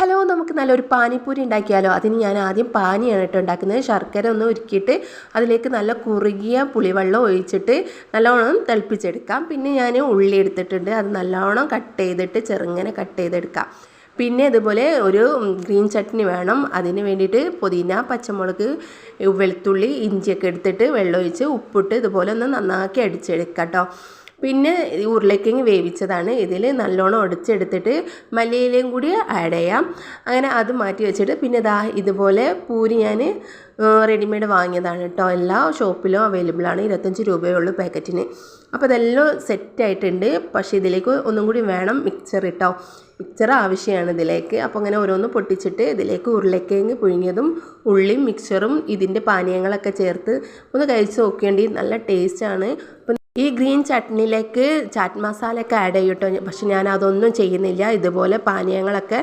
Hello, നമുക്ക് നല്ലൊരു പാനിപ്പൂരി ഉണ്ടാക്കിയാലോ. അതിന് ഞാൻ ആദ്യം പാനിയാണ് കേട്ടോ ഉണ്ടാക്കുന്നത്. ശർക്കര ഒന്ന് ഉരുക്കിയിട്ട് അതിലേക്ക് നല്ല കുറുകിയ പുളിവെള്ളം ഒഴിച്ചിട്ട് നല്ലോണം തിളപ്പിച്ചെടുക്കാം. പിന്നെ ഞാൻ ഉള്ളി എടുത്തിട്ടുണ്ട്, അത് നല്ലോണം കട്ട് ചെയ്തിട്ട് ചെറുങ്ങനെ കട്ട് ചെയ്തെടുക്കാം. പിന്നെ ഇതുപോലെ ഒരു ഗ്രീൻ ചട്നി വേണം. അതിന് വേണ്ടിയിട്ട് പുതിന, പച്ചമുളക്, വെളുത്തുള്ളി, ഇഞ്ചിയൊക്കെ എടുത്തിട്ട് വെള്ളമൊഴിച്ച് ഉപ്പിട്ട് ഇതുപോലെ ഒന്ന് നന്നാക്കി അടിച്ചെടുക്കാം കേട്ടോ. പിന്നെ ഉരുളക്കിഴങ്ങ് വേവിച്ചതാണ്, ഇതിൽ നല്ലോണം ഉടച്ചെടുത്തിട്ട് മല്ലിയിലയും കൂടി ആഡ് ചെയ്യാം. അങ്ങനെ അത് മാറ്റി വെച്ചിട്ട് പിന്നെ ഇതുപോലെ പൂരി ഞാൻ റെഡിമെയ്ഡ് വാങ്ങിയതാണ് കേട്ടോ. എല്ലാ ഷോപ്പിലും അവൈലബിൾ ആണ്. 25 രൂപയേ ഉള്ളൂ പാക്കറ്റിന്. അപ്പോൾ ഇതെല്ലാം സെറ്റായിട്ടുണ്ട്. പക്ഷേ ഇതിലേക്ക് ഒന്നും കൂടി വേണം മിക്സർ കേട്ടോ. മിക്സർ ആവശ്യമാണ് ഇതിലേക്ക്. അപ്പോൾ അങ്ങനെ ഓരോന്ന് പൊട്ടിച്ചിട്ട് ഇതിലേക്ക് ഉരുളക്കിഴങ്ങ് പുഴുങ്ങിയതും ഉള്ളിയും മിക്സറും ഇതിൻ്റെ പാനീയങ്ങളൊക്കെ ചേർത്ത് ഒന്ന് കഴിച്ച് നോക്കേണ്ടി. നല്ല ടേസ്റ്റാണ്. ഈ ഗ്രീൻ ചട്നിയിലേക്ക് ചാറ്റ് മസാലയൊക്കെ ആഡ് ചെയ്യും കേട്ടോ. പക്ഷെ ഞാൻ അതൊന്നും ചെയ്യുന്നില്ല. ഇതുപോലെ പാനീയങ്ങളൊക്കെ